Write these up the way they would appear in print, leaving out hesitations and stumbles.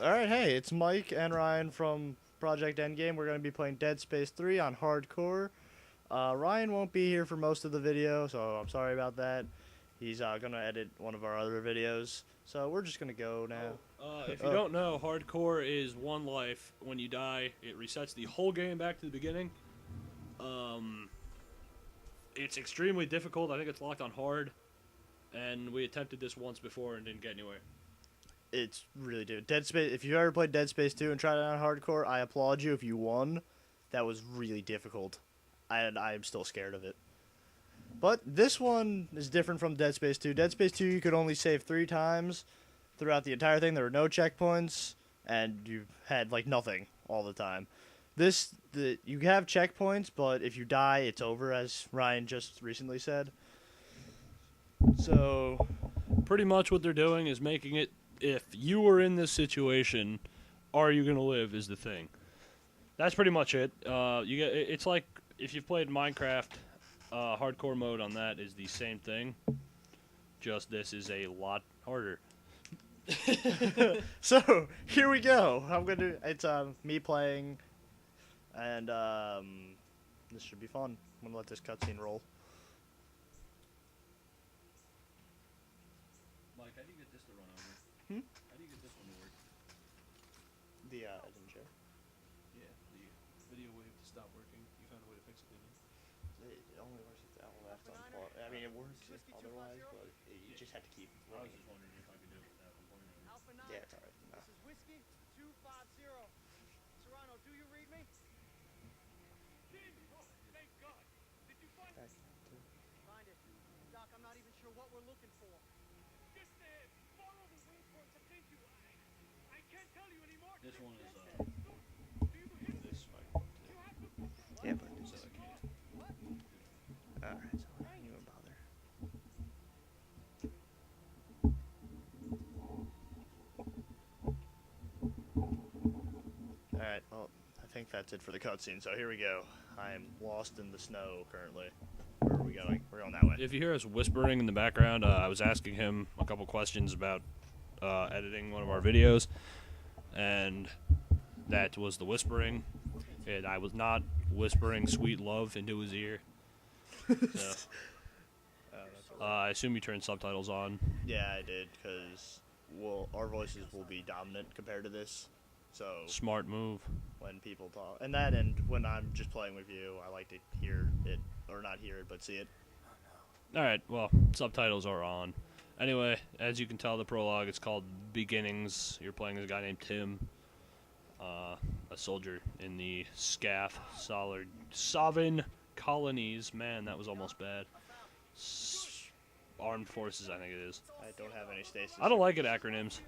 Alright, hey, it's Mike and Ryan from Project Endgame. We're going to be playing Dead Space 3 on Hardcore. Ryan won't be here for most of the video, so I'm sorry about that. He's going to edit one of our other videos. So we're just going to go now. If you don't know, Hardcore is one life. When you die, it resets the whole game back to the beginning. It's extremely difficult. I think it's locked on hard. And we attempted this once before and didn't get anywhere. It's really difficult. Dead Space. If you've ever played Dead Space 2 and tried it on Hardcore, I applaud you if you won. That was really difficult. And I am still scared of it. But this one is different from Dead Space 2. Dead Space 2, you could only save 3 times throughout the entire thing. There were no checkpoints, and you had, like, nothing all the time. You have checkpoints, but if you die, it's over, as Ryan just recently said. So, pretty much what they're doing is making it, if you were in this situation, are you going to live is the thing. That's pretty much it. It's like if you've played Minecraft, hardcore mode on that is the same thing. Just this is a lot harder. So here we go. It's me playing, and this should be fun. I'm gonna let this cutscene roll. Mike, how do you get this to run over? How do you get this one to work? The engine share. Yeah, the video wave to stop working. You found a way to fix it, didn't you? It only works if the left on pause. I mean, it works otherwise, but you just have to keep I was running. just wondering if I could do it without component over. Alpha 9, Yeah, it's alright. No. this is Whiskey 250. Serrano, do you read me? Thank God. Did you find Back to Find it. Doc, I'm not even sure what we're looking for. just follow the waypoint to take you? I can't tell you anymore. This one is Do you believe this way. you have to? yeah, but So I can't. alright. So I didn't even bother. Alright, well, I think that's it for the cutscene, so here we go. I am lost in the snow currently. Where are we going? We're going that way. If you hear us whispering in the background, I was asking him a couple questions about editing one of our videos, and that was the whispering. And I was not whispering sweet love into his ear. So, I assume you turned subtitles on. Yeah, I did, because our voices will be dominant compared to this. So Smart move. when people talk, and when I'm just playing with you, I like to hear it, or not hear it, but see it. Alright, well, subtitles are on. Anyway, as you can tell, the prologue is called Beginnings. You're playing as a guy named Tim, a soldier in the SCAF, Sovereign Colonies. Man, that was almost bad. Armed Forces, I think it is. I don't have any stasis. I don't like it, acronyms.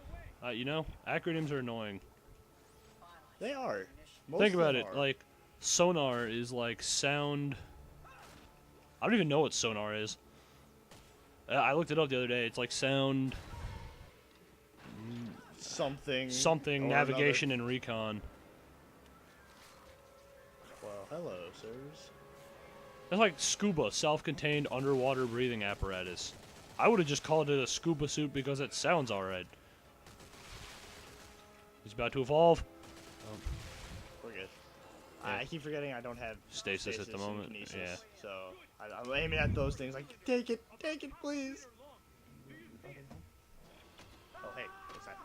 Acronyms are annoying. They are. Most Think of about them it, are. like, sonar is like sound. I don't even know what sonar is. I looked it up the other day. It's like sound, something. something, or navigation and recon. Well, hello, sirs. It's like scuba, self-contained underwater breathing apparatus. I would have just called it a scuba suit because it sounds alright. He's about to evolve. We're good. Yeah. I keep forgetting I don't have Stasis at the and moment, kinesis, yeah. So I'm aiming at those things like, take it, please. Oh, hey, what's that?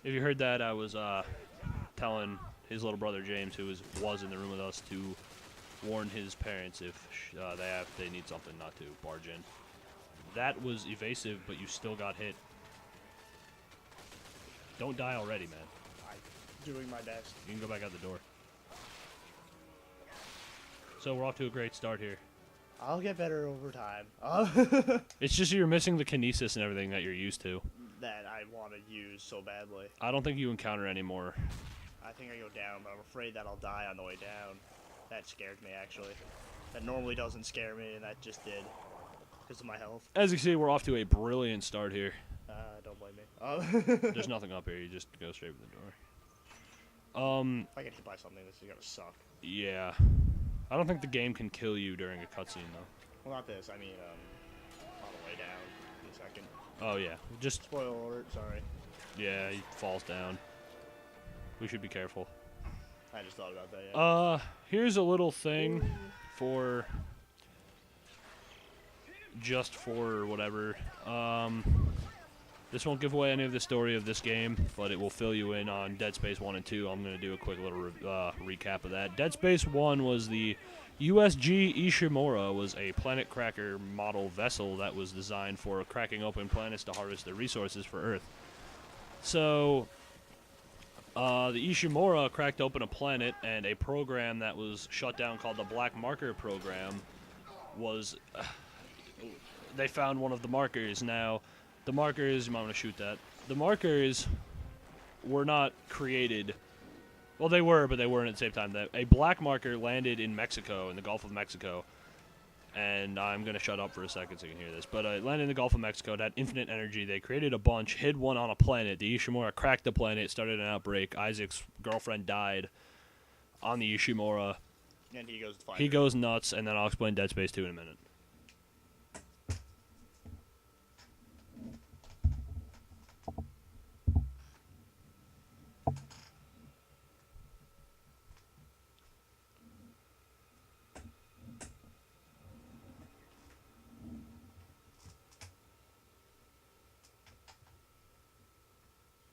If you heard that, I was telling his little brother James, who was in the room with us, to warn his parents if they need something not to barge in. That was evasive, but you still got hit. Don't die already, man. I'm doing my best. You can go back out the door. So we're off to a great start here. I'll get better over time. It's just you're missing the kinesis and everything that you're used to. That I want to use so badly. I don't think you encounter any more. I think I go down, but I'm afraid that I'll die on the way down. That scared me, actually. That normally doesn't scare me, and that just did. Because of my health. As you can see, we're off to a brilliant start here. Don't blame me. There's nothing up here. You just go straight for the door. If I get hit by something, this is gonna suck. Yeah. I don't think the game can kill you during a cutscene, though. Well, not this. I mean, Model way down in a second. Oh yeah, just Spoiler alert, sorry. yeah, he falls down. We should be careful. I just thought about that, yeah. Here's a little thing for just for whatever. This won't give away any of the story of this game, but it will fill you in on Dead Space 1 and 2. I'm going to do a quick little recap of that. Dead Space 1 was the USG Ishimura, was a planet cracker model vessel that was designed for cracking open planets to harvest the resources for Earth. So, the Ishimura cracked open a planet, and a program that was shut down called the Black Marker Program was... they found one of the markers. Now, the markers, you might want to shoot that. The markers were not created. Well, they were, but they weren't at the same time. A black marker landed in Mexico, in the Gulf of Mexico. And I'm going to shut up for a second so you can hear this. But it landed in the Gulf of Mexico. It had infinite energy. They created a bunch, hid one on a planet. The Ishimura cracked the planet, started an outbreak. Isaac's girlfriend died on the Ishimura. And he goes to find He her. goes nuts, and then I'll explain Dead Space 2 in a minute.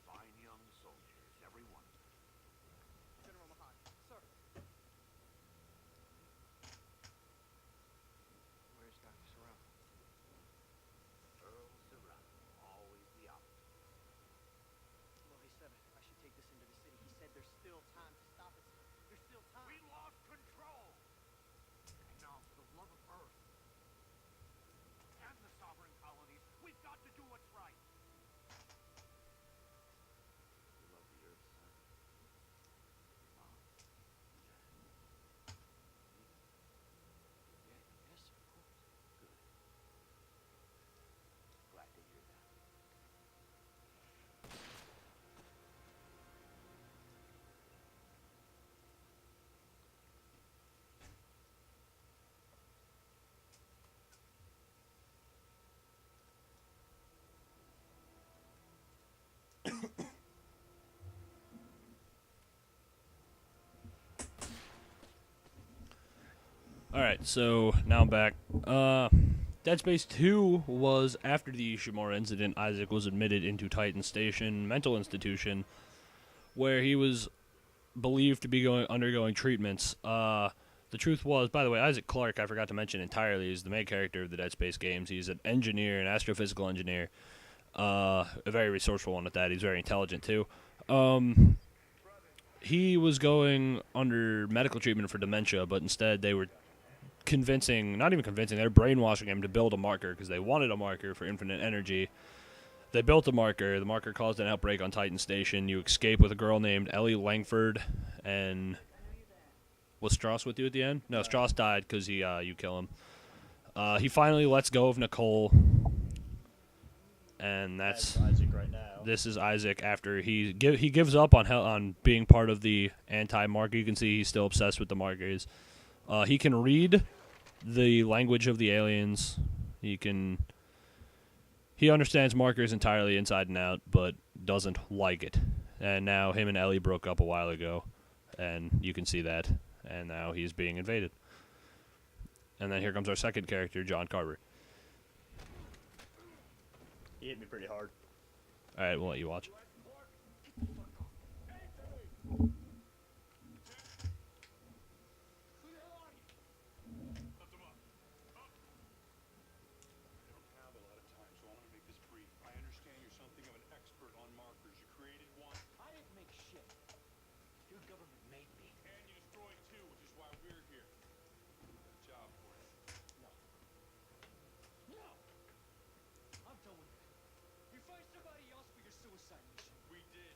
Fine young soldiers, every one of them. General Mahan. Sir. Where's Dr. Serrano? Earl Serrano, always the opposite. Well, he said I should take this into the city. He said there's still time to stop it. There's still time. We lost control! And now, for the love of Earth and the sovereign colonies, we've got to do what's right. You love the Earth, son? Mom, Dad. Yes, sir, of course. Good. Glad to hear that. Alright, so now I'm back. Dead Space 2 was after the Ishimura incident. Isaac was admitted into Titan Station mental institution, where he was believed to be undergoing treatments. The truth was, by the way, Isaac Clarke, I forgot to mention entirely, is the main character of the Dead Space games. He's an engineer, an astrophysical engineer, a very resourceful one at that. He's very intelligent too. He was going under medical treatment for dementia, but instead they were not even convincing, they were brainwashing him to build a marker because they wanted a marker for infinite energy. They built a marker. The marker caused an outbreak on Titan Station. You escape with a girl named Ellie Langford, and was Strauss with you at the end? No, Strauss died because you kill him. He finally lets go of Nicole, and that's Isaac right now. this is Isaac after he gives up on being part of the anti-marker. You can see he's still obsessed with the markers. He can read the language of the aliens. He understands markers entirely inside and out, but doesn't like it. And now him and Ellie broke up a while ago, and you can see that. And now he's being invaded. And then here comes our second character, John Carver. He hit me pretty hard. All right, we'll let you watch. I don't have a lot of time, so I want to make this brief. I understand you're something of an expert on markers. You created one, I didn't make shit. Your government made me. and you destroyed two, which is why we're here. Good job for you. No. No! I'm done with that. You find somebody else for your suicide mission. We did,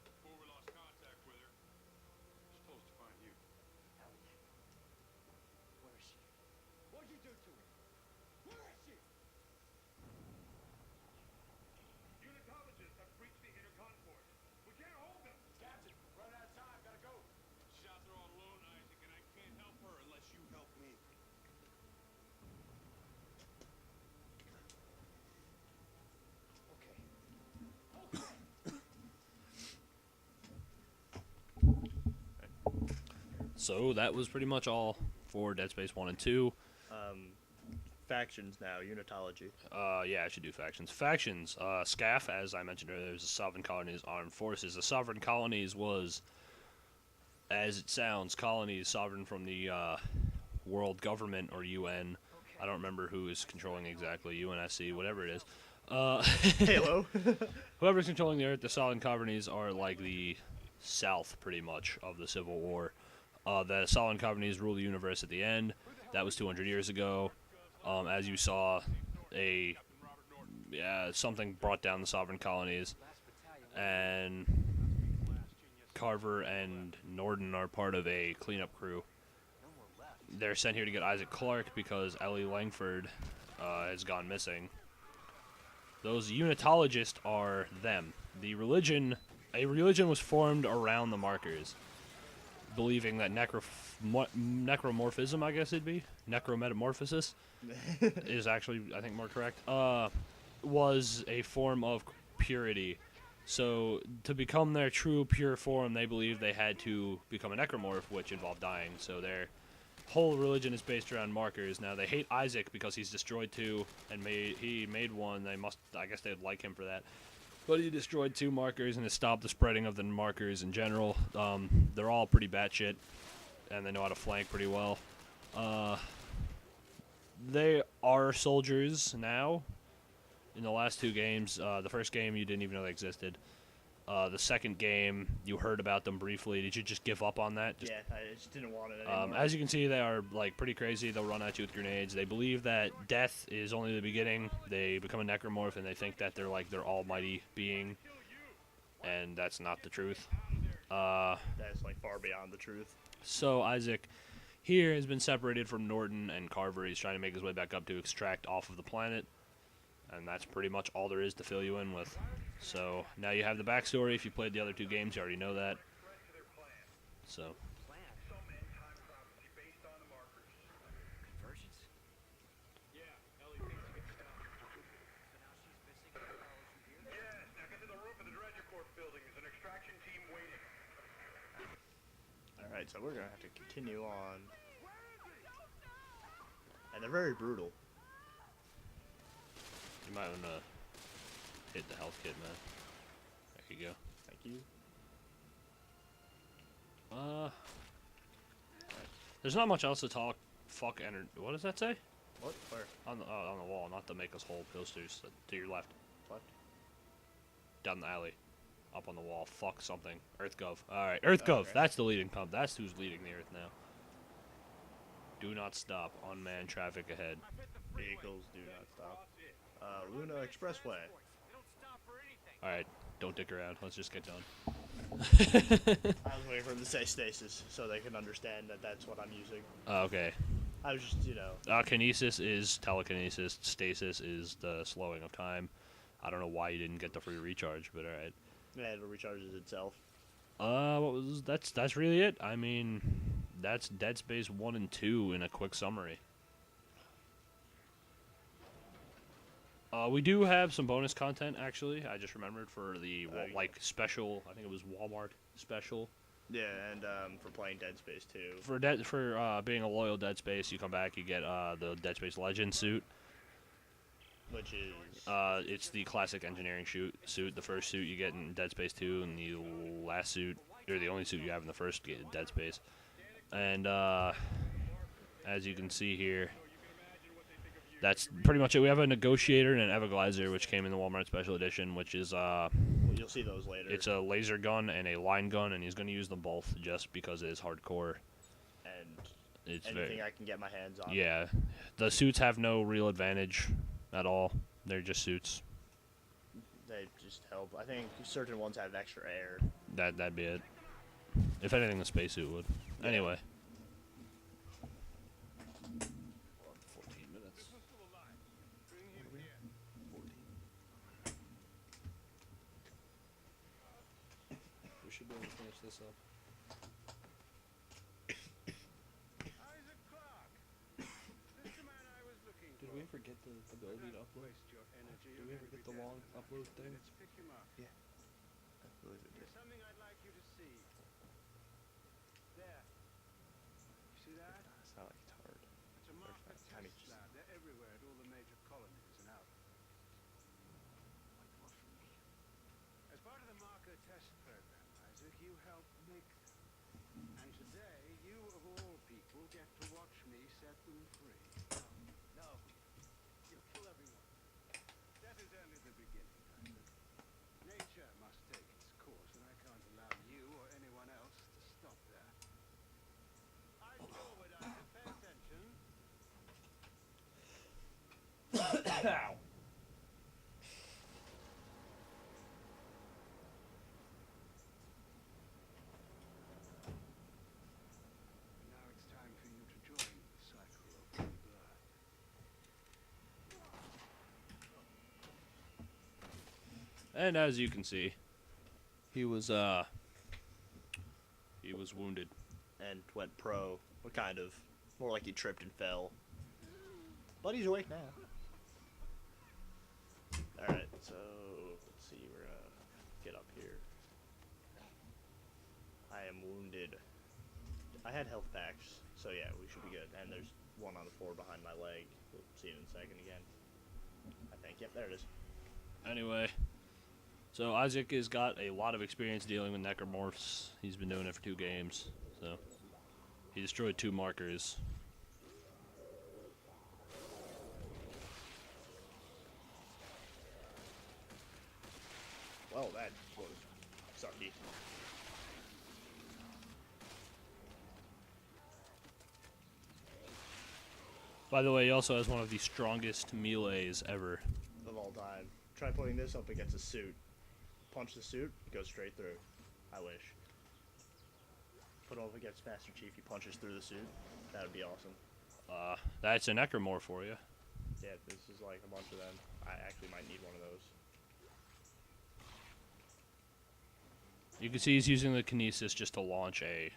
before we lost contact with her. So that was pretty much all for Dead Space 1 and 2. Factions now, Unitology. Yeah, I should do factions. Factions, SCAF, as I mentioned earlier, is the Sovereign Colonies Armed Forces. The Sovereign Colonies was, as it sounds, colonies sovereign from the world government, or UN. I don't remember who is controlling exactly, UNSC, whatever it is. Halo. Whoever's controlling the Earth, the Sovereign Colonies are like the South, pretty much, of the Civil War. The Sovereign Colonies rule the universe at the end. That was 200 years ago. As you saw, something brought down the Sovereign Colonies, and Carver and Norden are part of a cleanup crew. They're sent here to get Isaac Clarke because Ellie Langford has gone missing. Those Unitologists are them. A religion was formed around the markers, believing that necromorphism, I guess it'd be, necrometamorphosis, is actually, I think, more correct, was a form of purity. So to become their true pure form, they believed they had to become a necromorph, which involved dying. So their whole religion is based around markers. Now they hate Isaac because he's destroyed 2 and he made 1. I guess they'd like him for that. But he destroyed 2 markers and has stopped the spreading of the markers in general. They're all pretty batshit, and they know how to flank pretty well. They are soldiers now. In the last 2 games, the first game you didn't even know they existed. The second game, you heard about them briefly. Did you just give up on that? Yeah, I just didn't want it anymore. As you can see, they are like pretty crazy. They'll run at you with grenades. They believe that death is only the beginning. They become a necromorph, and they think that they're like their almighty being, and that's not the truth. That's like far beyond the truth. So Isaac here has been separated from Norden and Carver. He's trying to make his way back up to extract off of the planet, and that's pretty much all there is to fill you in with. So now you have the backstory. If you played the other 2 games, you already know that. So. Conversions? Yeah, Ellie thinks you can stop. So now she's missing and follows you here? Yes, now get to the roof of the Dredger Corp building. There's an extraction team waiting. Alright, so we're gonna have to continue on. And they're very brutal. You might want to hit the health kit, man. There you go. Thank you. There's not much else to talk. Fuck energy. What does that say? What? Where? On the wall, not the make us whole posters to your left. What? Down the alley. Up on the wall. Fuck something. EarthGov. Alright, EarthGov. Okay. That's the leading pump. That's who's leading the Earth now. Do not stop. Unmanned traffic ahead. Vehicles do not stop. Luna Expressway. They don't stop for anything. Alright, don't dick around. Let's just get done. I was waiting for them to say stasis so they can understand that that's what I'm using. Okay. I was just, Kinesis is telekinesis. Stasis is the slowing of time. I don't know why you didn't get the free recharge, but alright. yeah, it recharges itself. That's really it. I mean, that's Dead Space 1 and 2 in a quick summary. We do have some bonus content, actually. I just remembered for the special. I think it was Walmart special. Yeah, and for playing Dead Space 2. For being a loyal Dead Space, you come back, you get the Dead Space Legend suit. Which is... it's the classic engineering suit. The first suit you get in Dead Space 2, and the last suit, or the only suit you have in the first Dead Space. And as you can see here, that's pretty much it. We have a Negotiator and an Everglizer, which came in the Walmart Special Edition, which is you'll see those later. it's a laser gun and a line gun, and he's going to use them both just because it is hardcore. And It's anything I can get my hands on. yeah. The suits have no real advantage at all. They're just suits. They just help. I think certain ones have extra air. That'd be it. If anything, the spacesuit would. Yeah. Anyway. 14 minutes. We should be able to finish this up. Isaac Clarke. This is the man I was looking Did for. we ever get the ability to upload? Waste your energy. Did we ever get the long upload thing? Let's pick him up. I believe it There's did. something I'd like you to see. There. you helped make them. And today, you of all people get to watch me set them free. No. You'll kill everyone. That is only the beginning, Isaac. Nature must take its course, and I can't allow you or anyone else to stop that. Eyes forward, Isaac. Pay attention. Ow. Now it's time for you to join the cycle of blood. And as you can see, he was wounded. And went pro. What kind of? More like he tripped and fell. But he's awake now. Alright, so let's see, we're gonna get up here. I am wounded. I had health packs, so yeah, we should be good. And there's one on the floor behind my leg. We'll see it in a second again. I think. Yep, there it is. Anyway, so Isaac has got a lot of experience dealing with necromorphs. He's been doing it for 2 games, so he destroyed 2 markers. Well, that was sucky. By the way, he also has one of the strongest melees ever. Of all time. Try putting this up against a suit. Punch the suit, it goes straight through. I wish. Put it up against Master Chief, he punches through the suit. That would be awesome. That's a necromorph for you. Yeah, this is like a bunch of them. I actually might need one of those. You can see he's using the kinesis just to launch a...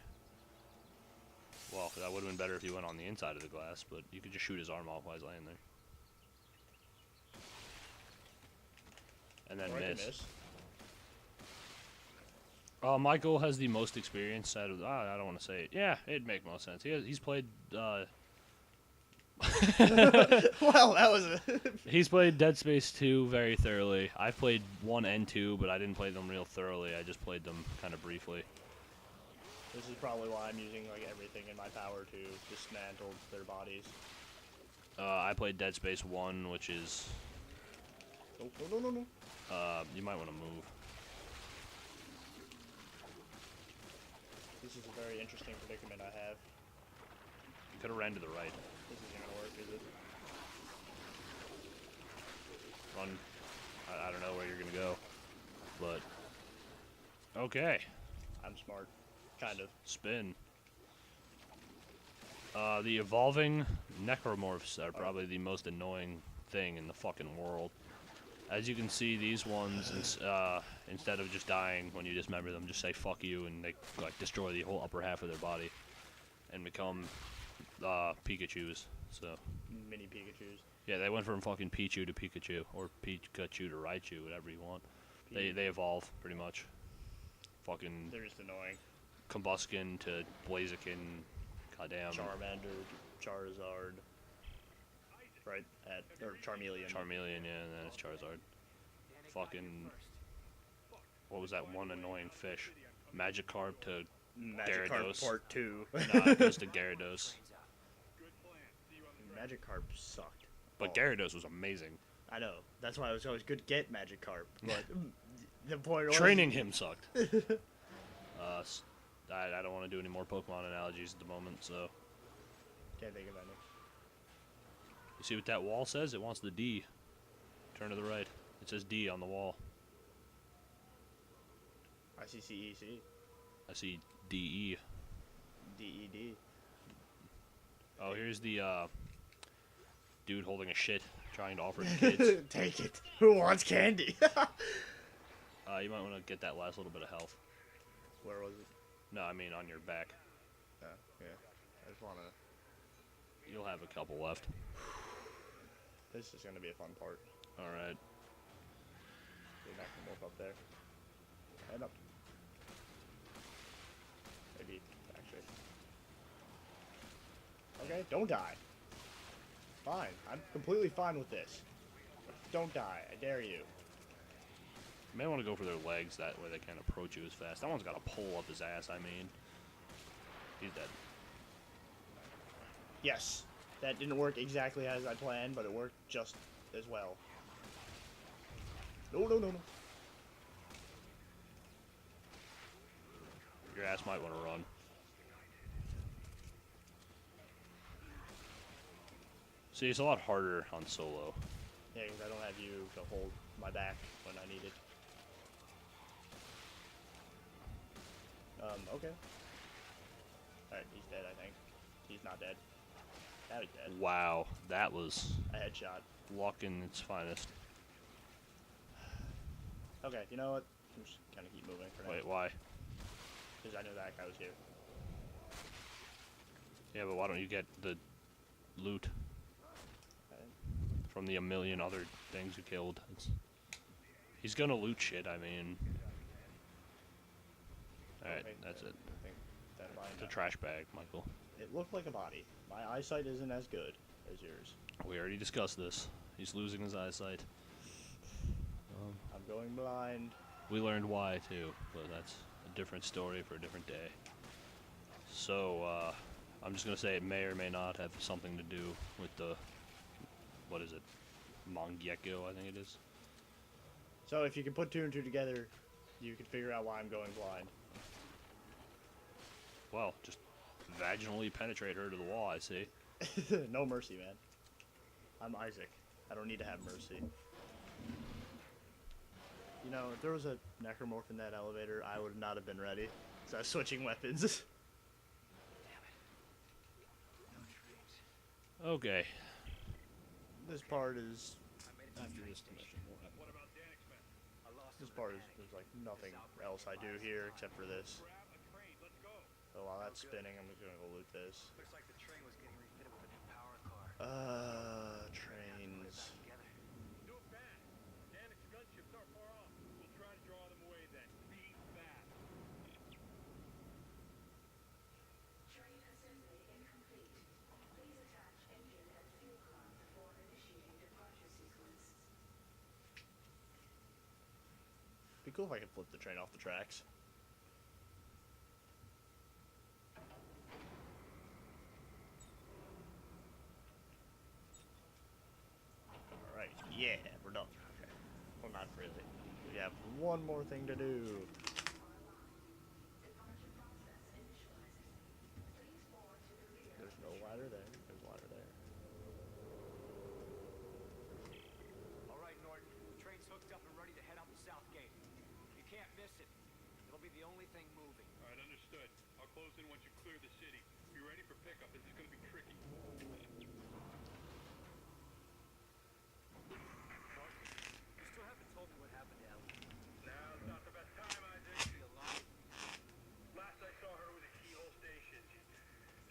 Well, that would have been better if he went on the inside of the glass, but you could just shoot his arm off while he's laying there. And then Or I can miss. miss. Michael has the most experience out of... I don't want to say it. Yeah, it'd make most sense. He's played... Well, that was a... He's played Dead Space 2 very thoroughly. I've played 1 and 2, but I didn't play them real thoroughly. I just played them kind of briefly. This is probably why I'm using like everything in my power to dismantle their bodies. I played Dead Space 1, which is... Oh, no, no, no, no. You might want to move. This is a very interesting predicament I have. You could have ran to the right. This isn't gonna work, is it? Run. I don't know where you're going to go. But... Okay. I'm smart. Kind of. Spin. The evolving necromorphs are probably the most annoying thing in the fucking world. As you can see, these ones, instead of just dying when you dismember them, just say fuck you and they like destroy the whole upper half of their body and become Pikachus. So Mini Pikachus. yeah, they went from fucking Pichu to Pikachu or Pikachu to Raichu, whatever you want. They evolve pretty much. Fucking They're just annoying. Combuskin to Blaziken, goddamn. Charmander, Charizard. Right? Or Charmeleon. Charmeleon, yeah, and then it's Charizard. Fucking, what was that one annoying fish? Magikarp to Magikarp Gyarados. Part 2. Nah, it goes to Gyarados. Magikarp sucked. But Oh. Gyarados was amazing. I know. That's why it was always good to get Magikarp. But the point was... Training him sucked. I don't want to do any more Pokemon analogies at the moment, so. Can't think of any. You see what that wall says? It wants the D. Turn to the right. It says D on the wall. I see CEC. I see DE. DED. Oh, here's the dude holding a shit, trying to offer it to kids. Take it. Who wants candy? You might want to get that last little bit of health. Where was it? No, I mean on your back. Oh, yeah. I just wanna... You'll have a couple left. This is gonna be a fun part. Alright. You're not gonna move up there. Head up. Maybe, actually. Okay, don't die. Fine. I'm completely fine with this. Don't die. I dare you. You may want to go for their legs, that way they can't approach you as fast. That one's got a pole up his ass, I mean. He's dead. Yes. That didn't work exactly as I planned, but it worked just as well. No, no, no, no. Your ass might want to run. See, it's a lot harder on solo. Yeah, because I don't have you to hold my back when I need it. Okay. Alright, he's dead, I think. He's not dead. Now he's dead. Wow, that was A headshot. luck in its finest. Okay, you know what? I'm just gonna keep moving for now. Wait, why? Because I knew that guy was here. Yeah, but why don't you get the loot from the a million other things you killed? He's gonna loot shit, I mean. Alright, that's it. I think that It's a trash bag, Michael. It looked like a body. My eyesight isn't as good as yours. We already discussed this. He's losing his eyesight. I'm going blind. We learned why, too, but that's a different story for a different day. So, I'm just gonna say it may or may not have something to do with the... What is it? Mangekyo, I think it is. So if you can put two and two together, you can figure out why I'm going blind. Well, just vaginally penetrate her to the wall, I see. No mercy, man. I'm Isaac. I don't need to have mercy. You know, if there was a necromorph in that elevator, I would not have been ready. So I was switching weapons. Okay. This part is... After this mission, we'll have... What about Danik's men? This part is... There's like nothing else I do here except for this. Grab a train. Let's go. So while that's spinning, I'm just gonna go loot this. Looks like the train was getting refitted with a new power car. Trains. Together. Do it fast. Danik's gunships aren't far off. We'll try to draw them away then. Be fast. Train assembly incomplete. Please attach engine and fuel car before initiating departure sequence. Be cool if I could flip the train off the tracks. Alright, yeah, we're done. Okay. Well, not really. We have one more thing to do. There's no ladder there. There's a ladder there. All right, Norton. The train's hooked up and ready to head out the south gate. You can't miss it. It'll be the only thing moving. All right, understood. I'll close in once you clear the city. Be ready for pickup. This is going to be tricky. You still haven't told me what happened to Ellie. Now's not the best time, Isaac. Is she alive? Last I saw her was at Keyhole Station. She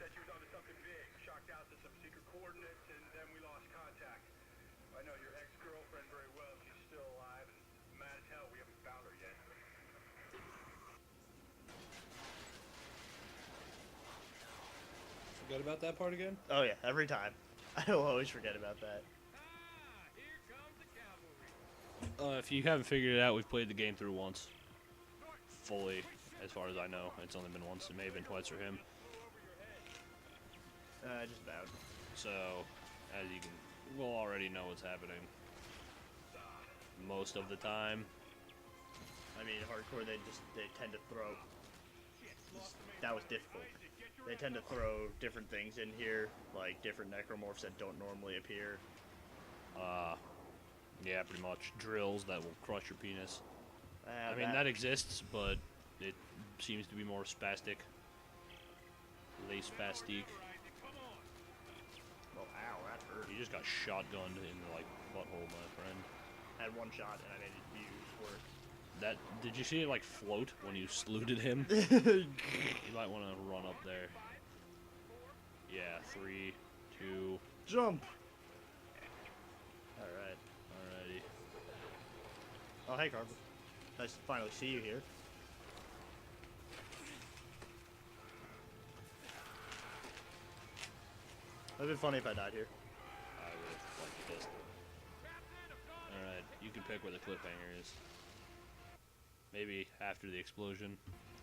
said she was onto something big. Shocked out to some secret coordinates, and then we lost contact. I know your ex-girlfriend very well. She's still alive, and mad as hell we haven't found her yet. Forget about that part again? Oh yeah, every time. I will always forget about that. Here comes the cavalry. If you haven't figured it out, we've played the game through once. Fully, as far as I know. It's only been once. It may have been twice for him. Just about. So, as you can... We'll already know what's happening. Most of the time. I mean, hardcore, they tend to throw... That was difficult. They tend to throw different things in here, like different necromorphs that don't normally appear. Yeah, pretty much. Drills that will crush your penis. I mean, that that exists, but it seems to be more spastic. Less spastique. Well, ow, that hurt. You just got shotgunned in the, like, butthole, my friend. I had one shot and I made it use work. That... Did you see it, like, float when you saluted him? You might want to run up there. Yeah, 3, 2... Jump! Alright. Alrighty. Oh, hey, Carver. Nice to finally see you here. It would have been funny if I died here. I would have liked this. Alright, you can pick where the cliffhanger is. Maybe after the explosion.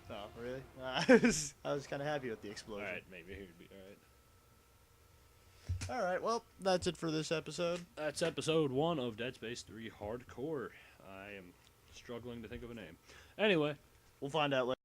Oh, really? I was kind of happy with the explosion. Alright, maybe he'd be alright. All right, well, that's it for this episode. That's episode 1 of Dead Space 3 Hardcore. I am struggling to think of a name. Anyway. We'll find out later.